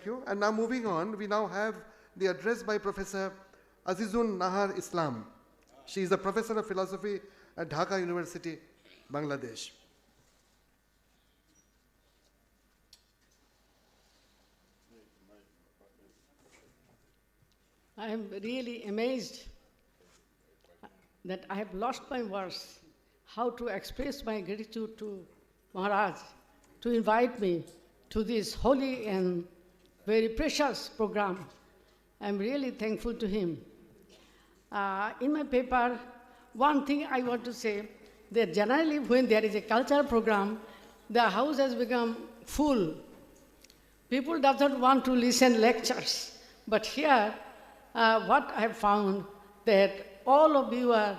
Thank you. And now moving on, we now have the address by Professor Azizun Nahar Islam. She is a professor of philosophy at Dhaka University, Bangladesh. I am really amazed that I have lost my words how to express my gratitude to Maharaj to invite me to this holy and very precious program. I am really thankful to him. In my paper, one thing I want to say, that generally when there is a cultural program, the house has become full. People do not want to listen lectures. But here, what I have found, that all of you are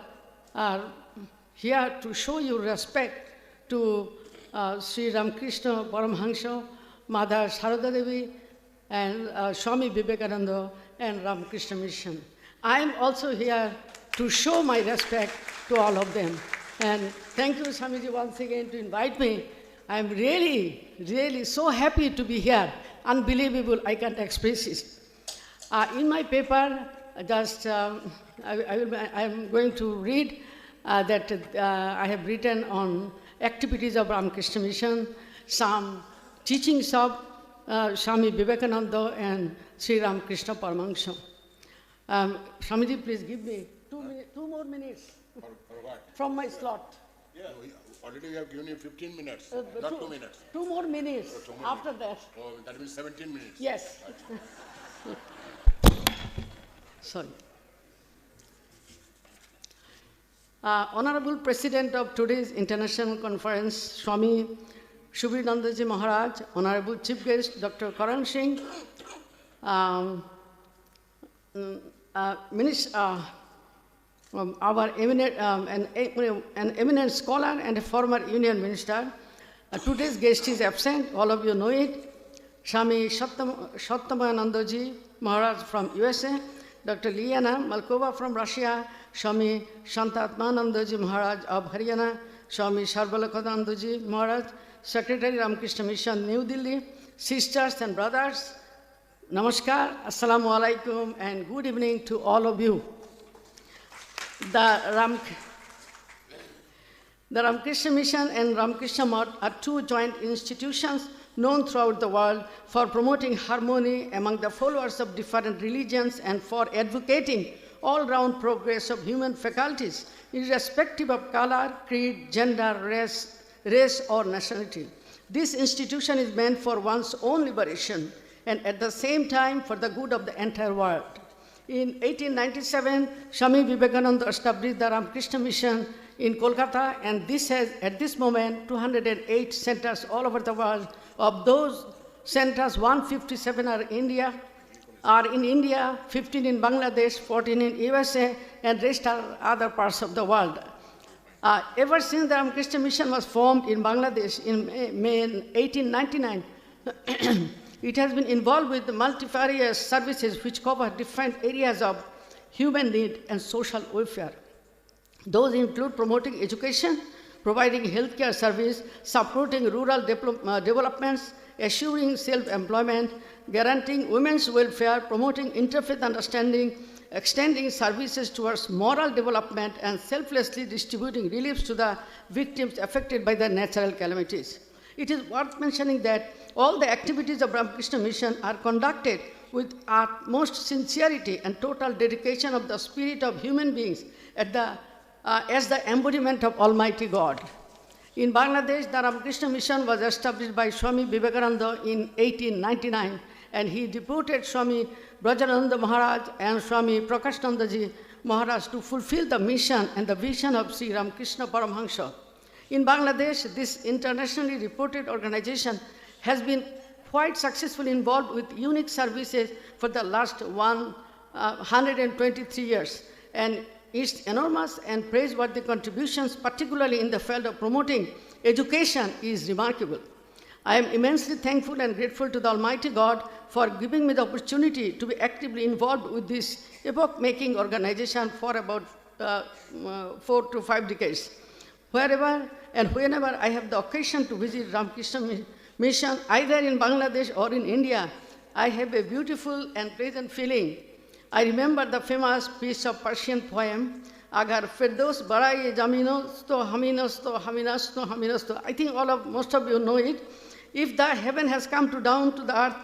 here to show your respect to Sri Ramakrishna Paramhansa, Mother Sarada Devi, and Swami Vivekananda and Ramakrishna Mission. I am also here to show my respect to all of them. And thank you, Swamiji, once again to invite me. I am really, really so happy to be here. Unbelievable, I can't express it. In my paper, just I am going to read that I have written on activities of Ramakrishna Mission, some teachings of Swami Vivekananda and Sri Ramakrishna Paramahansa. Swamiji, please give me 2 more minutes for what? from my slot. Yeah, already we have given you 15 minutes, not 2 minutes. 2 more minutes Oh, 2 more after that. Oh, that means 17 minutes. Yes. Sorry. Honorable President of today's international conference, Swami Shubhiranandaji Maharaj, Honorable Chief Guest, Dr. Karan Singh, our an eminent scholar and a former Union Minister. Today's guest is absent, all of you know it. Swami Sattamayanandaji Maharaj from USA, Dr. Liana Malkova from Russia, Swami Shantatmanandaji Maharaj of Haryana, Swami Sarvalakadandaji Maharaj, Secretary Ramakrishna Mission, New Delhi, sisters and brothers, Namaskar, Assalamu alaikum, and good evening to all of you. The Ramakrishna Mission and Ramakrishna Math are two joint institutions known throughout the world for promoting harmony among the followers of different religions and for advocating all-round progress of human faculties, irrespective of color, creed, gender, race or nationality. This institution is meant for one's own liberation and at the same time for the good of the entire world. In 1897, Swami Vivekananda established the Ramakrishna Mission in Kolkata, and this has, at this moment, 208 centers all over the world. Of those centers, 157 are in India, 15 in Bangladesh, 14 in USA, and rest are other parts of the world. Ever since the Ramakrishna Mission was formed in Bangladesh in May 1899, it has been involved with multifarious services which cover different areas of human need and social welfare. Those include promoting education, providing healthcare service, supporting rural developments, assuring self-employment, guaranteeing women's welfare, promoting interfaith understanding, extending services towards moral development, and selflessly distributing reliefs to the victims affected by the natural calamities. It is worth mentioning that all the activities of Ramakrishna Mission are conducted with utmost sincerity and total dedication of the spirit of human beings as the embodiment of Almighty God. In Bangladesh, the Ramakrishna Mission was established by Swami Vivekananda in 1899, and he deputed Swami Brajananda Maharaj and Swami Prakashanandaji Maharaj to fulfill the mission and the vision of Sri Ramakrishna Paramhansa. In Bangladesh, this internationally reputed organization has been quite successfully involved with unique services for the last 123 years. And its enormous and praiseworthy contributions, particularly in the field of promoting education, is remarkable. I am immensely thankful and grateful to the Almighty God for giving me the opportunity to be actively involved with this epoch-making organization for about 4 to 5 decades. Wherever and whenever I have the occasion to visit Ramakrishna Mission, either in Bangladesh or in India, I have a beautiful and pleasant feeling. I remember the famous piece of Persian poem, Agar Firdaus Baraye Jaminosto Haminosto Haminasto Haminasto. I think most of you know it. If the heaven has come down to the earth,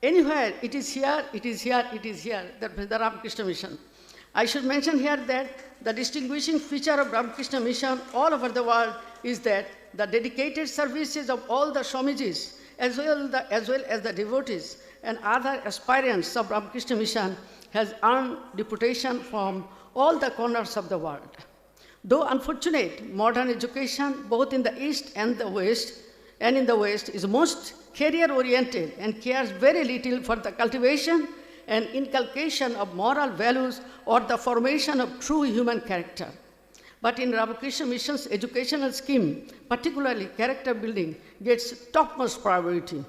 anywhere, it is here, it is here, it is here. That is the Ramakrishna Mission. I should mention here that the distinguishing feature of Ramakrishna Mission all over the world is that the dedicated services of all the Swamijis, as well as the devotees and other aspirants of Ramakrishna Mission, has earned reputation from all the corners of the world. Though unfortunate, modern education, both in the East and the West, is most career-oriented and cares very little for the cultivation and inculcation of moral values or the formation of true human character. But in Ramakrishna Mission's educational scheme, particularly character building, gets topmost priority.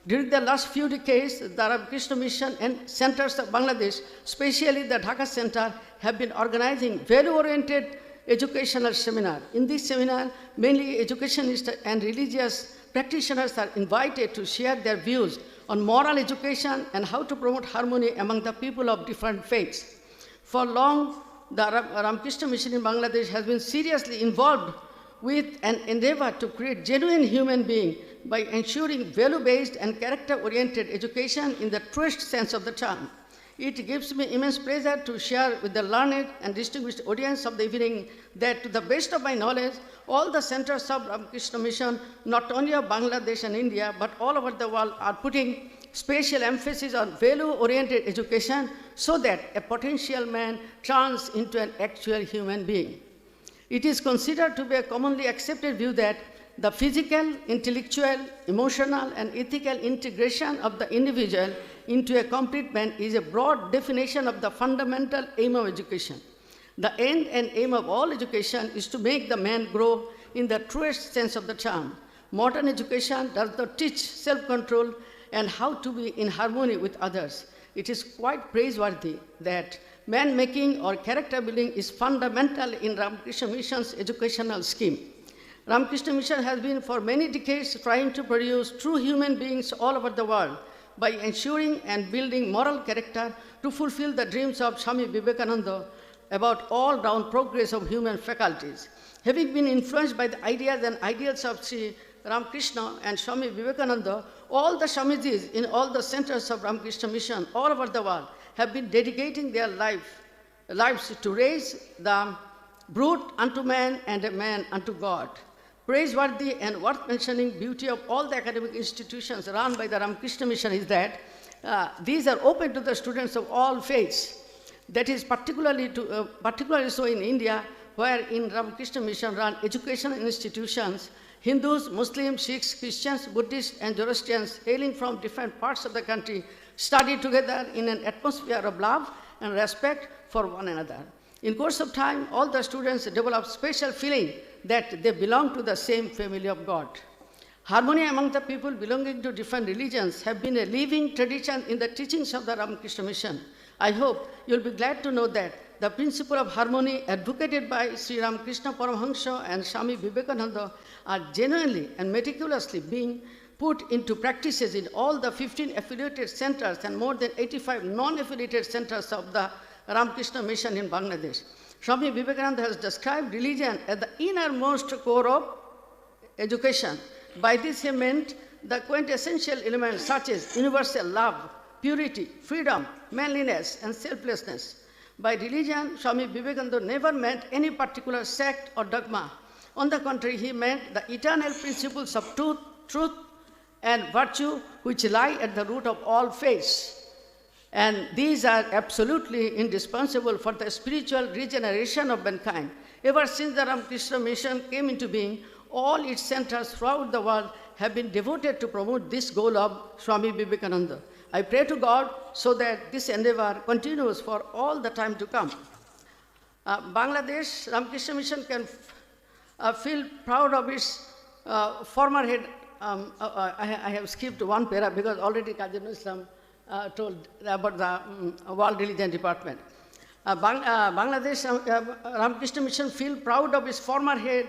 During the last few decades, the Ramakrishna Mission and centers of Bangladesh, especially the Dhaka Center, have been organizing value-oriented educational seminar. In this seminar, mainly educationists and religious practitioners are invited to share their views on moral education and how to promote harmony among the people of different faiths. For long, the Ramakrishna Mission in Bangladesh has been seriously involved with an endeavor to create genuine human being by ensuring value-based and character-oriented education in the truest sense of the term. It gives me immense pleasure to share with the learned and distinguished audience of the evening that, to the best of my knowledge, all the centers of Ramakrishna Mission, not only of Bangladesh and India, but all over the world, are putting special emphasis on value-oriented education so that a potential man turns into an actual human being. It is considered to be a commonly accepted view that the physical, intellectual, emotional, and ethical integration of the individual into a complete man is a broad definition of the fundamental aim of education. The end and aim of all education is to make the man grow in the truest sense of the term. Modern education does not teach self-control and how to be in harmony with others. It is quite praiseworthy that man-making or character building is fundamental in Ramakrishna Mission's educational scheme. Ramakrishna Mission has been for many decades trying to produce true human beings all over the world by ensuring and building moral character to fulfill the dreams of Swami Vivekananda about all-round progress of human faculties. Having been influenced by the ideas and ideals of Sri Ramakrishna and Swami Vivekananda, all the Swamijis in all the centers of Ramakrishna Mission all over the world have been dedicating their lives to raise the brute unto man and a man unto God. Praiseworthy and worth mentioning beauty of all the academic institutions run by the Ramakrishna Mission is that these are open to the students of all faiths. That is particularly so in India, where in Ramakrishna Mission run educational institutions, Hindus, Muslims, Sikhs, Christians, Buddhists, and Zoroastrians hailing from different parts of the country study together in an atmosphere of love and respect for one another. In course of time, all the students develop special feeling that they belong to the same family of God. Harmony among the people belonging to different religions have been a living tradition in the teachings of the Ramakrishna Mission. I hope you'll be glad to know that the principle of harmony advocated by Sri Ramakrishna Paramahansa and Swami Vivekananda are genuinely and meticulously being put into practices in all the 15 affiliated centers and more than 85 non-affiliated centers of the Ramakrishna Mission in Bangladesh. Swami Vivekananda has described religion as the innermost core of education. By this he meant the quintessential elements such as universal love, purity, freedom, manliness, and selflessness. By religion, Swami Vivekananda never meant any particular sect or dogma. On the contrary, he meant the eternal principles of truth, and virtue which lie at the root of all faiths. And these are absolutely indispensable for the spiritual regeneration of mankind. Ever since the Ramakrishna Mission came into being, all its centers throughout the world have been devoted to promote this goal of Swami Vivekananda. I pray to God so that this endeavor continues for all the time to come. Bangladesh Ramakrishna Mission can feel proud of its former head. I have skipped one para because already Qazi Islam told about the World Religion Department. Bangladesh Ramakrishna Mission feel proud of its former head,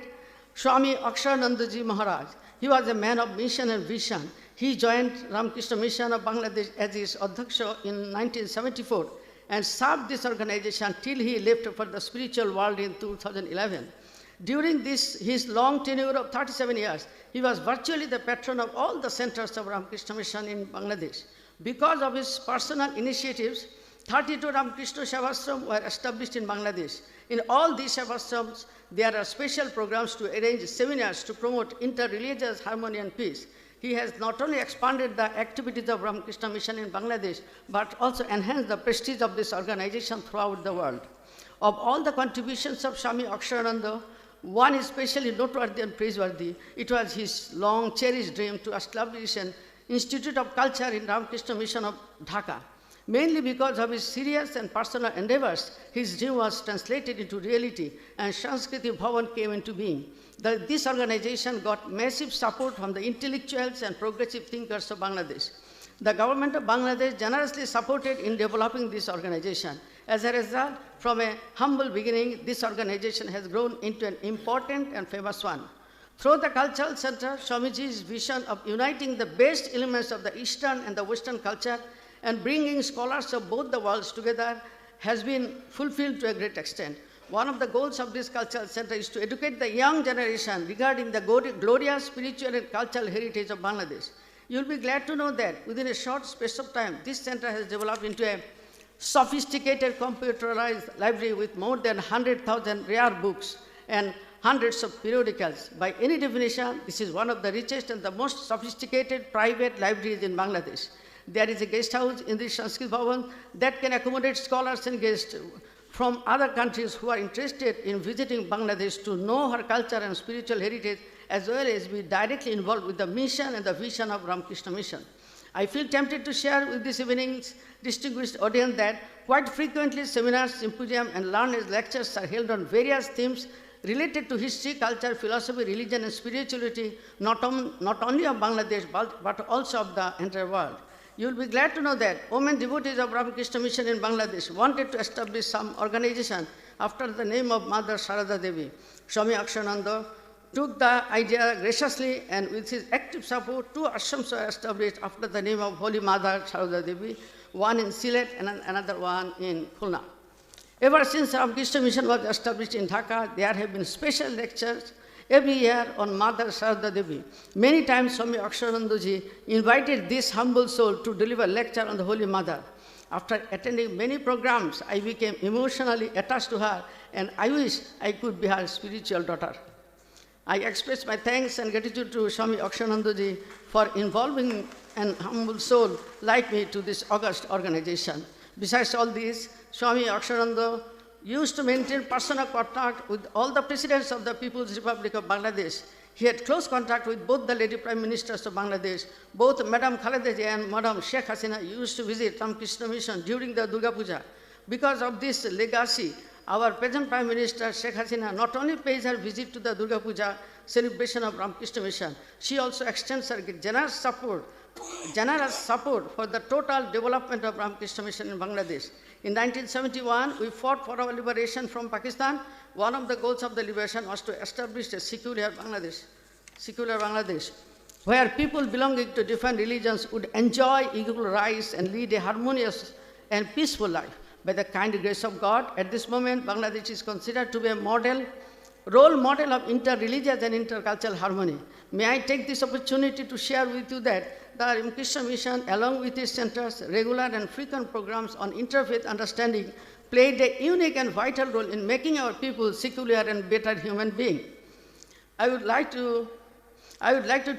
Swami Aksharanandaji Maharaj. He was a man of mission and vision. He joined Ramakrishna Mission of Bangladesh as his Adhyaksha in 1974 and served this organization till he left for the spiritual world in 2011. During his long tenure of 37 years, he was virtually the patron of all the centers of Ramakrishna Mission in Bangladesh. Because of his personal initiatives, 32 Ramakrishna Sevashrams were established in Bangladesh. In all these Sevashrams, there are special programs to arrange seminars to promote inter-religious harmony and peace. He has not only expanded the activities of Ramakrishna Mission in Bangladesh, but also enhanced the prestige of this organization throughout the world. Of all the contributions of Swami Aksharananda, one is especially noteworthy and praiseworthy. It was his long cherished dream to establish an Institute of Culture in Ramakrishna Mission of Dhaka. Mainly because of his serious and personal endeavors, his dream was translated into reality and Sanskriti Bhavan came into being. This organization got massive support from the intellectuals and progressive thinkers of Bangladesh. The government of Bangladesh generously supported in developing this organization. As a result, from a humble beginning, this organization has grown into an important and famous one. Through the Cultural Center, Swamiji's vision of uniting the best elements of the Eastern and the Western culture and bringing scholars of both the worlds together has been fulfilled to a great extent. One of the goals of this cultural center is to educate the young generation regarding the glorious spiritual and cultural heritage of Bangladesh. You'll be glad to know that within a short space of time, this center has developed into a sophisticated computerized library with more than 100,000 rare books and hundreds of periodicals. By any definition, this is one of the richest and the most sophisticated private libraries in Bangladesh. There is a guest house in the Sanskrit Bhavan that can accommodate scholars and guests from other countries who are interested in visiting Bangladesh to know her culture and spiritual heritage, as well as be directly involved with the mission and the vision of Ramakrishna Mission. I feel tempted to share with this evening's distinguished audience that quite frequently seminars, symposium, and learned lectures are held on various themes related to history, culture, philosophy, religion, and spirituality, not only of Bangladesh, but also of the entire world. You will be glad to know that women devotees of Ramakrishna Mission in Bangladesh wanted to establish some organization after the name of Mother Sarada Devi. Swami Akshananda took the idea graciously, and with his active support, 2 ashrams were established after the name of Holy Mother Sarada Devi, one in Sylhet and another one in Khulna. Ever since Ramakrishna Mission was established in Dhaka, there have been special lectures every year on Mother Sarada Devi. Many times Swami Aksharandaji invited this humble soul to deliver a lecture on the Holy Mother. After attending many programs, I became emotionally attached to her, and I wish I could be her spiritual daughter. I express my thanks and gratitude to Swami Aksharandaji for involving an humble soul like me to this august organization. Besides all this, Swami Aksharananda used to maintain personal contact with all the presidents of the People's Republic of Bangladesh. He had close contact with both the Lady Prime Ministers of Bangladesh. Both Madam Khaleda Zia and Madam Sheikh Hasina used to visit Ramakrishna Mission during the Durga Puja. Because of this legacy, our present Prime Minister, Sheikh Hasina, not only pays her visit to the Durga Puja celebration of Ramakrishna Mission, she also extends her generous support for the total development of Ramakrishna Mission in Bangladesh. In 1971, we fought for our liberation from Pakistan. One of the goals of the liberation was to establish a secular Bangladesh, where people belonging to different religions would enjoy equal rights and lead a harmonious and peaceful life. By the kind grace of God, at this moment, Bangladesh is considered to be a role model of inter-religious and intercultural harmony. May I take this opportunity to share with you that the Ramakrishna Mission, along with its centers, regular and frequent programs on interfaith understanding, played a unique and vital role in making our people secular and better human beings. I would like to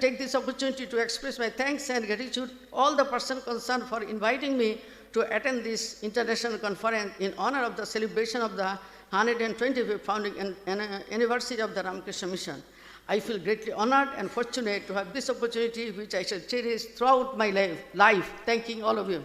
take this opportunity to express my thanks and gratitude to all the persons concerned for inviting me to attend this international conference in honor of the celebration of the 125th founding anniversary of the Ramakrishna Mission. I feel greatly honored and fortunate to have this opportunity, which I shall cherish throughout my life. Thanking all of you.